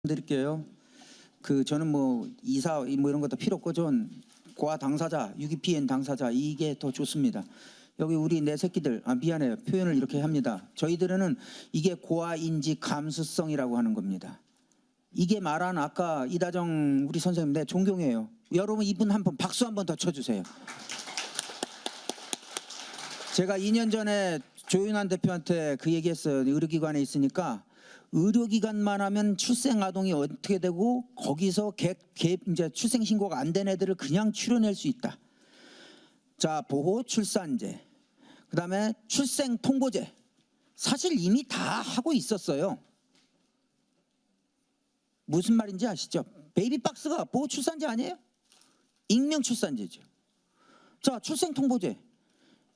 드릴게요. 저는 뭐 이사 뭐 이런 것도 필요 없고 전 고아 당사자, 유기 피해인 당사자 이게 더 좋습니다. 여기 우리 내 새끼들 미안해요. 표현을 이렇게 합니다. 저희들은 이게 고아인지 감수성이라고 하는 겁니다. 이게 말한 아까 이다정 우리 선생님 내 존경해요. 여러분 이분 한 번 박수 한 번 더 쳐주세요. 제가 2년 전에 조윤환 대표한테 그 얘기했어요. 의료기관에 있으니까 의료기관만 하면 출생아동이 어떻게 되고 거기서 이제 출생신고가 안 된 애들을 그냥 추려낼 수 있다. 자, 보호 출산제, 그 다음에 출생통보제. 사실 이미 다 하고 있었어요. 무슨 말인지 아시죠? 베이비박스가 보호 출산제 아니에요? 익명 출산제죠. 자, 출생통보제.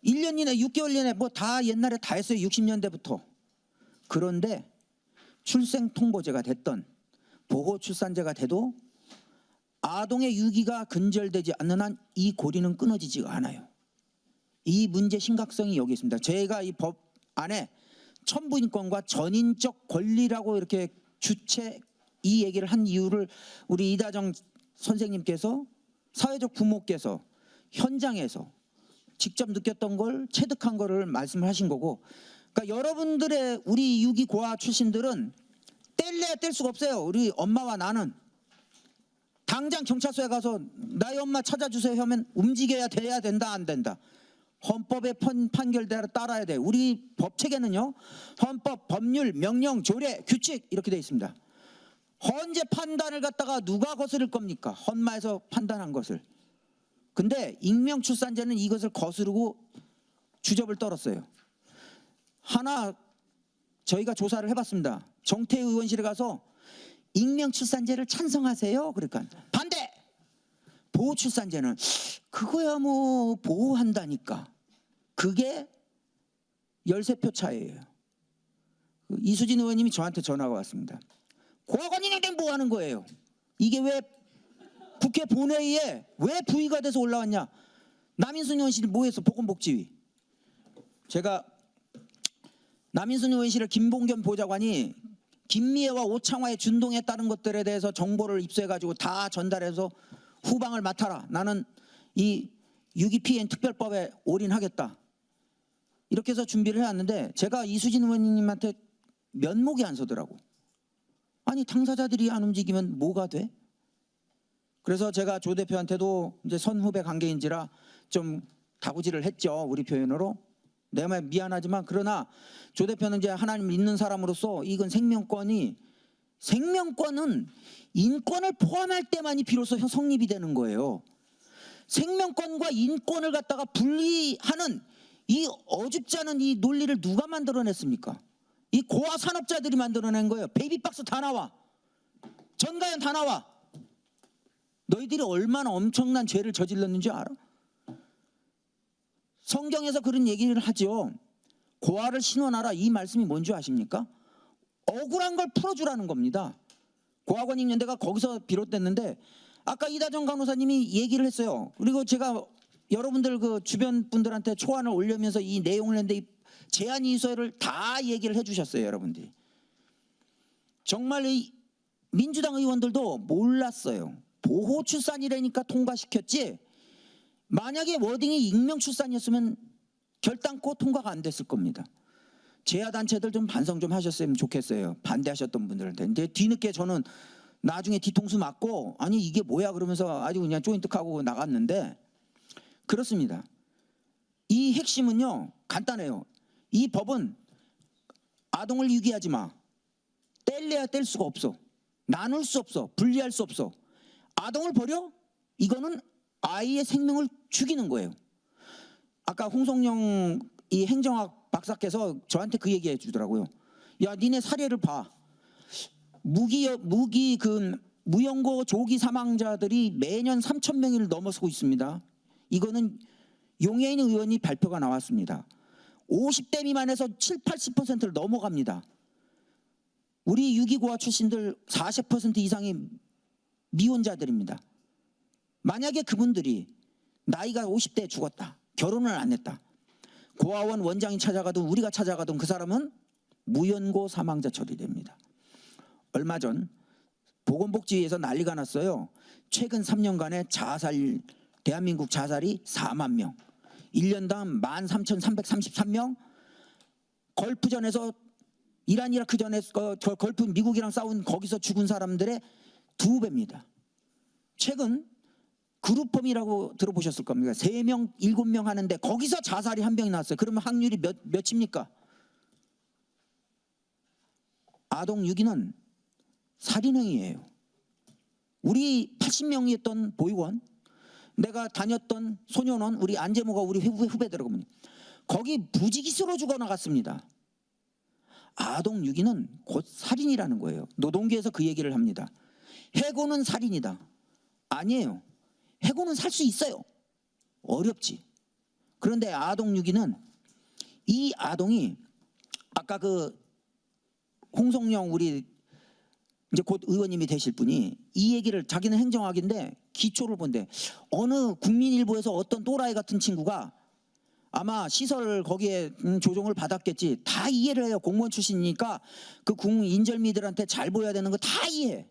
1년 이내, 6개월 이내 뭐 다 옛날에 다 했어요. 60년대부터. 그런데 출생통보제가 됐던 보호출산제가 돼도 아동의 유기가 근절되지 않는 한 이 고리는 끊어지지가 않아요. 이 문제 심각성이 여기 있습니다. 제가 이 법 안에 천부인권과 전인적 권리라고 이렇게 주체 이 얘기를 한 이유를 우리 이다정 선생님께서 사회적 부모께서 현장에서 직접 느꼈던 걸 체득한 거를 말씀을 하신 거고, 그러니까 여러분들의 우리 유기 고아 출신들은 뗄래야 뗄 수가 없어요. 우리 엄마와 나는 당장 경찰서에 가서 나의 엄마 찾아주세요 하면 움직여야 돼야 된다 안 된다. 헌법의 판결대로 따라야 돼. 우리 법 체계는요, 헌법, 법률, 명령, 조례, 규칙 이렇게 돼 있습니다. 헌재 판단을 갖다가 누가 거스를 겁니까? 헌마에서 판단한 것을. 근데 익명 출산제는 이것을 거스르고 주접을 떨었어요. 하나 저희가 조사를 해봤습니다. 정태희 의원실에 가서 익명 출산제를 찬성하세요? 그러니까 반대! 보호 출산제는 그거야 뭐 보호한다니까. 그게 13표 차이예요. 이수진 의원님이 저한테 전화가 왔습니다. 고아관인행된 뭐 하는 거예요? 이게 왜 국회 본회의에 왜 부의가 돼서 올라왔냐? 남인순 의원실이 뭐 했어? 보건복지위. 제가 남인순 의원실의 김봉겸 보좌관이 김미애와 오창화의 준동에 따른 것들에 대해서 정보를 입수해가지고 다 전달해서 후방을 맡아라. 나는 이 유기피해인 특별법에 올인하겠다. 이렇게 해서 준비를 해왔는데 제가 이수진 의원님한테 면목이 안 서더라고. 아니 당사자들이 안 움직이면 뭐가 돼? 그래서 제가 조 대표한테도 이제 선후배 관계인지라 좀 다구지를 했죠. 우리 표현으로. 내 말 미안하지만 그러나 조 대표는 이제 하나님 믿는 사람으로서 이건 생명권은 인권을 포함할 때만이 비로소 성립이 되는 거예요. 생명권과 인권을 갖다가 분리하는 이 어줍지 않은 이 논리를 누가 만들어냈습니까? 이 고아 산업자들이 만들어낸 거예요. 베이비박스 다 나와. 전가연 다 나와. 너희들이 얼마나 엄청난 죄를 저질렀는지 알아? 성경에서 그런 얘기를 하죠. 고아를 신원하라. 이 말씀이 뭔지 아십니까? 억울한 걸 풀어주라는 겁니다. 고아권익연대가 거기서 비롯됐는데 아까 이다정 간호사님이 얘기를 했어요. 그리고 제가 여러분들 그 주변 분들한테 초안을 올리면서 이 내용을 했는데 제안 이서를 다 얘기를 해주셨어요. 여러분들이. 정말 이 민주당 의원들도 몰랐어요. 보호 출산이라니까 통과시켰지 만약에 워딩이 익명 출산이었으면 결단코 통과가 안 됐을 겁니다. 제야단체들 좀 반성 좀 하셨으면 좋겠어요. 반대하셨던 분들한테. 근데 뒤늦게 저는 나중에 뒤통수 맞고 아니 이게 뭐야 그러면서 아주 그냥 조인특하고 나갔는데 그렇습니다. 이 핵심은요 간단해요. 이 법은 아동을 유기하지 마. 뗄래야 뗄 수가 없어. 나눌 수 없어. 분리할 수 없어. 아동을 버려? 이거는 아이의 생명을 죽이는 거예요. 아까 홍성영 이 행정학 박사께서 저한테 그 얘기 해주더라고요. 야, 니네 사례를 봐. 무연고 조기 사망자들이 매년 3,000명을 넘어서고 있습니다. 이거는 용해인 의원이 발표가 나왔습니다. 50대 미만에서 7, 80%를 넘어갑니다. 우리 유기고아 출신들 40% 이상이 미혼자들입니다. 만약에 그분들이 나이가 50대에 죽었다. 결혼을 안 했다. 고아원 원장이 찾아가든 우리가 찾아가든 그 사람은 무연고 사망자 처리됩니다. 얼마 전 보건복지위에서 난리가 났어요. 최근 3년간의 자살, 대한민국 자살이 4만 명, 1년당 13,333명. 걸프전에서 이란 이라크전에 걸프 미국이랑 싸운 거기서 죽은 사람들의 2배입니다. 최근 그룹홈이라고 들어보셨을 겁니다. 3명, 7명 하는데 거기서 자살이 1명이 나왔어요. 그러면 확률이 몇입니까? 아동 유기는 살인행위예요. 우리 80명이었던 보육원, 내가 다녔던 소년원, 우리 안재모가 우리 후배들하고 거기 무지기수로 죽어나갔습니다. 아동 유기는 곧 살인이라는 거예요. 노동계에서 그 얘기를 합니다. 해고는 살인이다. 아니에요. 해고는 살 수 있어요. 어렵지. 그런데 아동 유기는, 이 아동이 아까 그 홍성영 우리 이제 곧 의원님이 되실 분이 이 얘기를, 자기는 행정학인데 기초를 본대. 어느 국민일보에서 어떤 또라이 같은 친구가 아마 시설 거기에 조정을 받았겠지. 다 이해를 해요. 공무원 출신이니까 그 인절미들한테 잘 보여야 되는 거 다 이해해.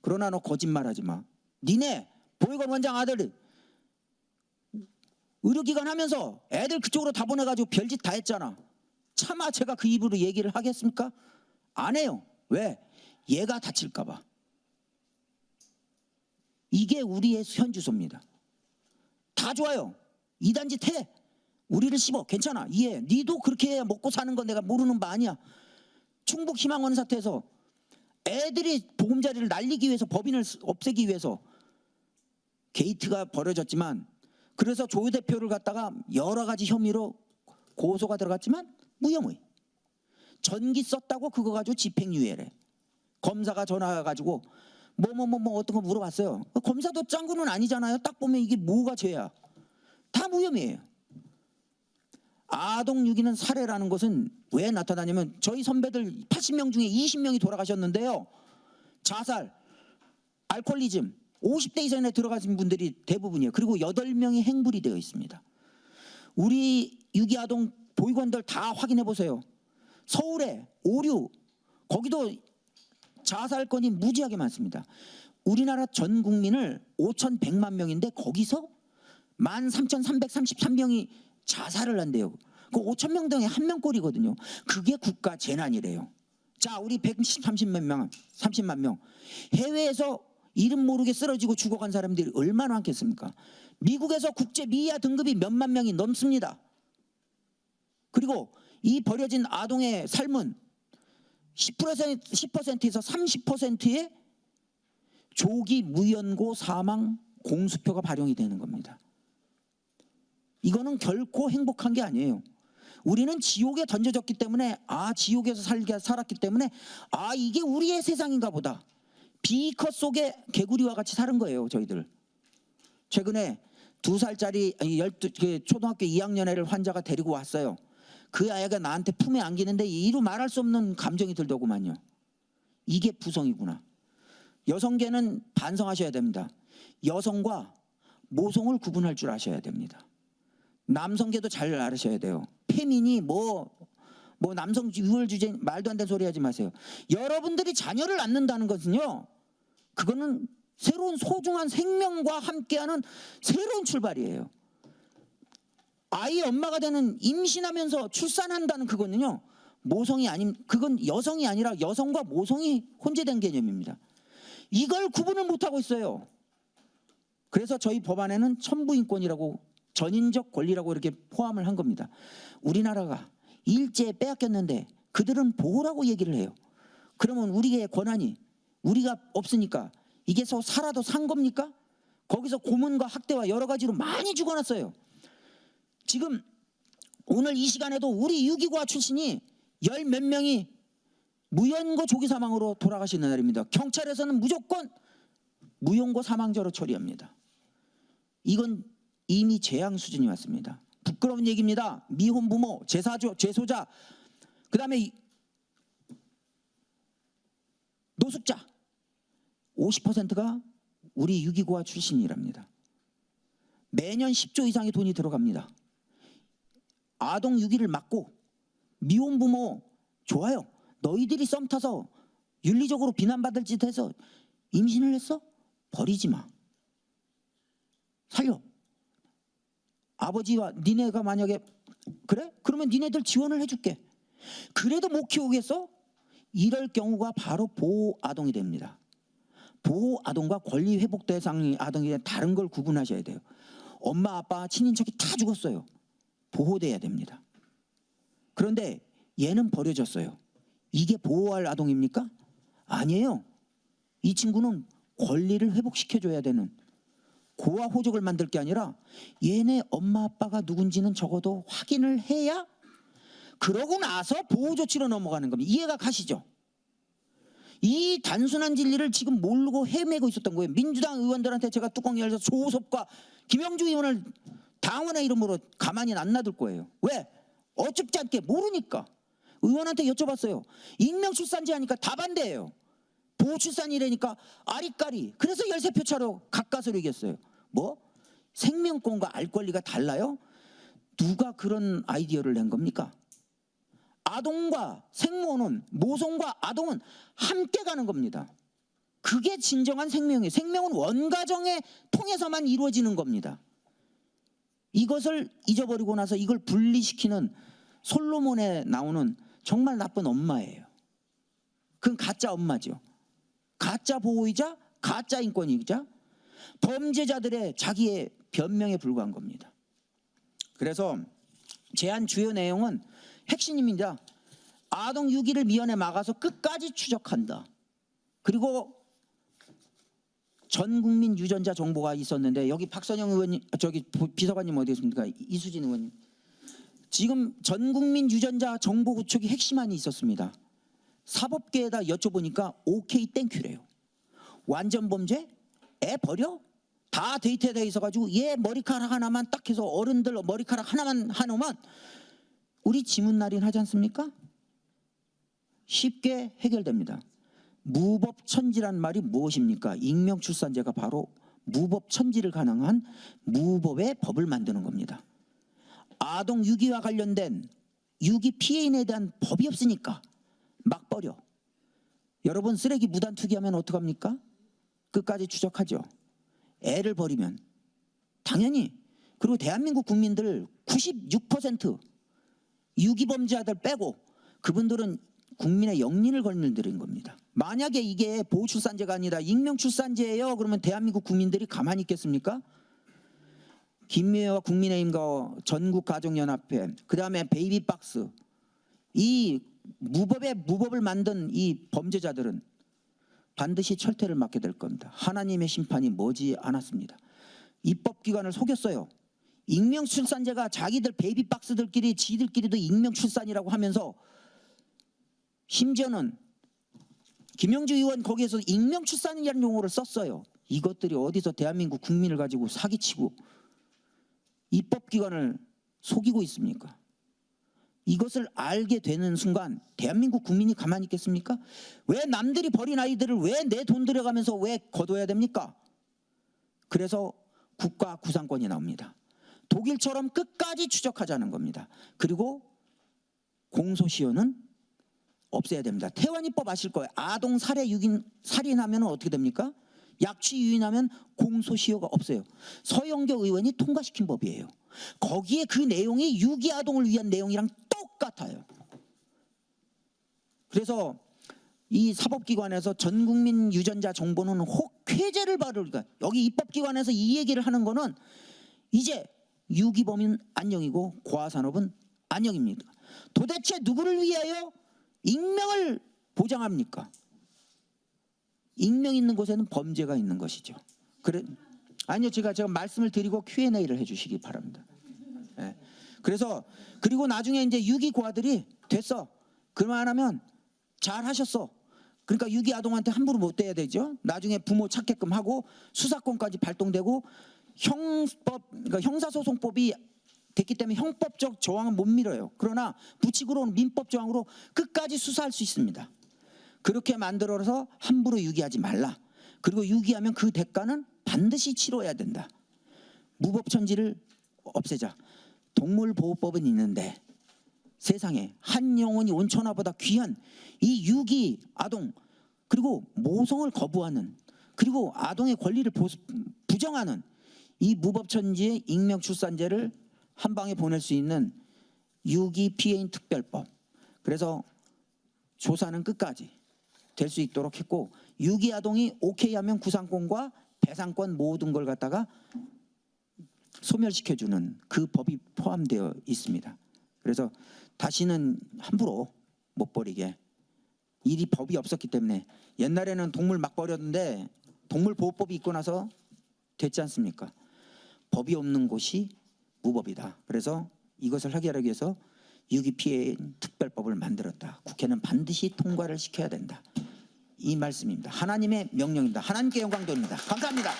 그러나 너 거짓말하지 마. 니네 보육원 원장 아들 의료기관 하면서 애들 그쪽으로 다 보내가지고 별짓 다 했잖아. 차마 제가 그 입으로 얘기를 하겠습니까? 안 해요. 왜? 얘가 다칠까 봐. 이게 우리의 현주소입니다. 다 좋아요. 이단짓 해. 우리를 씹어. 괜찮아. 이해. 니도 그렇게 해야 먹고 사는 건 내가 모르는 바 아니야. 충북 희망원 사태에서 애들이 보금자리를 날리기 위해서, 법인을 없애기 위해서 게이트가 벌어졌지만, 그래서 조 대표를 갖다가 여러 가지 혐의로 고소가 들어갔지만 무혐의. 전기 썼다고 그거 가지고 집행유예래. 검사가 전화해가지고 뭐 어떤 거 물어봤어요. 검사도 짱구는 아니잖아요. 딱 보면 이게 뭐가 죄야. 다 무혐의예요. 아동 유기는 사례라는 것은 왜 나타나냐면, 저희 선배들 80명 중에 20명이 돌아가셨는데요. 자살, 알코올리즘, 50대 이상에 들어가신 분들이 대부분이에요. 그리고 8명이 행불이 되어 있습니다. 우리 유기아동 보육원들 다 확인해 보세요. 서울에 오류, 거기도 자살건이 무지하게 많습니다. 우리나라 전 국민을 5,100만 명인데 거기서 13,333명이 자살을 한대요. 그 5,000명 중에 1명꼴이거든요. 그게 국가 재난이래요. 자, 우리 130만 명. 해외에서 이름 모르게 쓰러지고 죽어간 사람들이 얼마나 많겠습니까? 미국에서 국제 미아 등급이 몇만 명이 넘습니다. 그리고 이 버려진 아동의 삶은 10%에서 30%의 조기 무연고 사망 공수표가 발령이 되는 겁니다. 이거는 결코 행복한 게 아니에요. 우리는 지옥에 던져졌기 때문에, 지옥에서 살았기 때문에 이게 우리의 세상인가 보다. 비커 속에 개구리와 같이 사는 거예요. 저희들. 최근에 2살짜리 초등학교 2학년 애를 환자가 데리고 왔어요. 그 아이가 나한테 품에 안기는데 이루 말할 수 없는 감정이 들더구만요. 이게 부성이구나. 여성계는 반성하셔야 됩니다. 여성과 모성을 구분할 줄 아셔야 됩니다. 남성계도 잘 알으셔야 돼요. 페민이 뭐 남성 유월 주제 말도 안 되는 소리 하지 마세요. 여러분들이 자녀를 낳는다는 것은요, 그거는 새로운 소중한 생명과 함께하는 새로운 출발이에요. 아이 엄마가 되는, 임신하면서 출산한다는 그거는요, 그건 여성이 아니라 여성과 모성이 혼재된 개념입니다. 이걸 구분을 못하고 있어요. 그래서 저희 법안에는 천부인권이라고, 전인적 권리라고 이렇게 포함을 한 겁니다. 우리나라가 일제 빼앗겼는데 그들은 보호라고 얘기를 해요. 그러면 우리의 권한이, 우리가 없으니까 이게 살아도 산 겁니까? 거기서 고문과 학대와 여러 가지로 많이 죽어났어요. 지금 오늘 이 시간에도 우리 유기과 출신이 10몇 명이 무연고 조기 사망으로 돌아가시는 날입니다. 경찰에서는 무조건 무연고 사망자로 처리합니다. 이건 이미 재앙 수준이 왔습니다. 부끄러운 얘기입니다. 미혼 부모, 재소자, 그 다음에 노숙자 50%가 우리 유기고아 출신이랍니다. 매년 10조 이상의 돈이 들어갑니다. 아동 유기를 막고, 미혼 부모 좋아요. 너희들이 썸 타서 윤리적으로 비난받을 짓 해서 임신을 했어? 버리지 마. 살려. 아버지와 니네가 만약에 그래? 그러면 니네들 지원을 해줄게. 그래도 못 키우겠어? 이럴 경우가 바로 보호 아동이 됩니다. 보호 아동과 권리 회복 대상 아동이 다른 걸 구분하셔야 돼요. 엄마 아빠 친인척이 다 죽었어요. 보호돼야 됩니다. 그런데 얘는 버려졌어요. 이게 보호할 아동입니까? 아니에요. 이 친구는 권리를 회복시켜줘야 되는, 고아 호적을 만들 게 아니라 얘네 엄마 아빠가 누군지는 적어도 확인을 해야 그러고 나서 보호 조치로 넘어가는 겁니다. 이해가 가시죠? 이 단순한 진리를 지금 모르고 헤매고 있었던 거예요. 민주당 의원들한테 제가 뚜껑 열어서 조섭과 김영주 의원을 당원의 이름으로 가만히 안 놔둘 거예요. 왜? 어줍지 않게 모르니까. 의원한테 여쭤봤어요. 익명 출산제 하니까 다 반대예요. 보호 출산이라니까 아리까리. 그래서 13표 차로 가까스로 이겼어요. 뭐? 생명권과 알 권리가 달라요? 누가 그런 아이디어를 낸 겁니까? 아동과 생모는, 모성과 아동은 함께 가는 겁니다. 그게 진정한 생명이에요. 생명은 원가정에 통해서만 이루어지는 겁니다. 이것을 잊어버리고 나서 이걸 분리시키는 솔로몬에 나오는 정말 나쁜 엄마예요. 그건 가짜 엄마죠. 가짜 보호이자 가짜 인권이자 범죄자들의 자기의 변명에 불과한 겁니다. 그래서 제안 주요 내용은 핵심입니다. 아동 유기를 미연에 막아서 끝까지 추적한다. 그리고 전 국민 유전자 정보가 있었는데 여기 박선영 의원님, 저기 비서관님 어디 있습니까? 이수진 의원님. 지금 전 국민 유전자 정보 구축이 핵심안이 있었습니다. 사법계에다 여쭤보니까 오케이 땡큐래요. 완전 범죄? 애 버려? 다 데이터에 있어가지고 얘 머리카락 하나만 딱 해서 어른들 머리카락 하나만 하놓으면 우리 지문날인 하지 않습니까? 쉽게 해결됩니다. 무법천지란 말이 무엇입니까? 익명출산제가 바로 무법천지를 가능한 무법의 법을 만드는 겁니다. 아동 유기와 관련된 유기 피해인에 대한 법이 없으니까 막 버려. 여러분 쓰레기 무단 투기하면 어떡합니까? 끝까지 추적하죠. 애를 버리면 당연히. 그리고 대한민국 국민들 96% 유기범죄자들 빼고 그분들은 국민의 영린을 걸들인 겁니다. 만약에 이게 보호출산제가 아니라 익명출산제예요. 그러면 대한민국 국민들이 가만히 있겠습니까? 김미애와 국민의힘과 전국가족연합회, 그 다음에 베이비박스, 이 무법을 만든 이 범죄자들은 반드시 철퇴를 맞게 될 겁니다. 하나님의 심판이 머지 않았습니다. 입법기관을 속였어요. 익명출산제가 자기들 베이비박스들끼리 지들끼리도 익명출산이라고 하면서 심지어는 김영주 의원 거기에서 익명출산이라는 용어를 썼어요. 이것들이 어디서 대한민국 국민을 가지고 사기치고 입법기관을 속이고 있습니까? 이것을 알게 되는 순간 대한민국 국민이 가만히 있겠습니까? 왜 남들이 버린 아이들을 왜 내 돈 들여가면서 왜 거둬야 됩니까? 그래서 국가 구상권이 나옵니다. 독일처럼 끝까지 추적하자는 겁니다. 그리고 공소시효는 없애야 됩니다. 태완이법 아실 거예요. 아동 살해 살인하면 어떻게 됩니까? 약취 유인하면 공소시효가 없어요. 서영교 의원이 통과시킨 법이에요. 거기에 그 내용이 유기아동을 위한 내용이랑 똑같아요. 그래서 이 사법기관에서 전국민 유전자 정보는 혹 쾌재를 바르니까 여기 입법기관에서 이 얘기를 하는 거는 이제 유기범인 안녕이고 고아산업은 안녕입니다. 도대체 누구를 위하여 익명을 보장합니까? 익명 있는 곳에는 범죄가 있는 것이죠. 그래, 아니요, 제가 말씀을 드리고 Q&A를 해주시기 바랍니다. 네. 그래서 그리고 나중에 이제 유기 고아들이 됐어. 그만하면 잘 하셨어. 그러니까 유기 아동한테 함부로 못 대야 되죠. 나중에 부모 찾게끔 하고 수사권까지 발동되고 그러니까 형사소송법이 됐기 때문에 형법적 저항은 못 밀어요. 그러나 부칙으로는 민법 저항으로 끝까지 수사할 수 있습니다. 그렇게 만들어서 함부로 유기하지 말라. 그리고 유기하면 그 대가는 반드시 치러야 된다. 무법천지를 없애자. 동물보호법은 있는데 세상에 한 영혼이 온천하보다 귀한 이 유기 아동 그리고 모성을 거부하는 그리고 아동의 권리를 부정하는 이 무법천지의 익명출산제를 한 방에 보낼 수 있는 유기 피해인 특별법. 그래서 조사는 끝까지 될 수 있도록 했고, 유기 아동이 오케이 하면 구상권과 배상권 모든 걸 갖다가 소멸시켜주는 그 법이 포함되어 있습니다. 그래서 다시는 함부로 못 버리게, 이 법이 없었기 때문에. 옛날에는 동물 막 버렸는데 동물보호법이 있고 나서 됐지 않습니까? 법이 없는 곳이 무법이다. 그래서 이것을 해결하기 위해서 유기피해인 특별법을 만들었다. 국회는 반드시 통과를 시켜야 된다. 이 말씀입니다. 하나님의 명령입니다. 하나님께 영광 돌립니다. 감사합니다.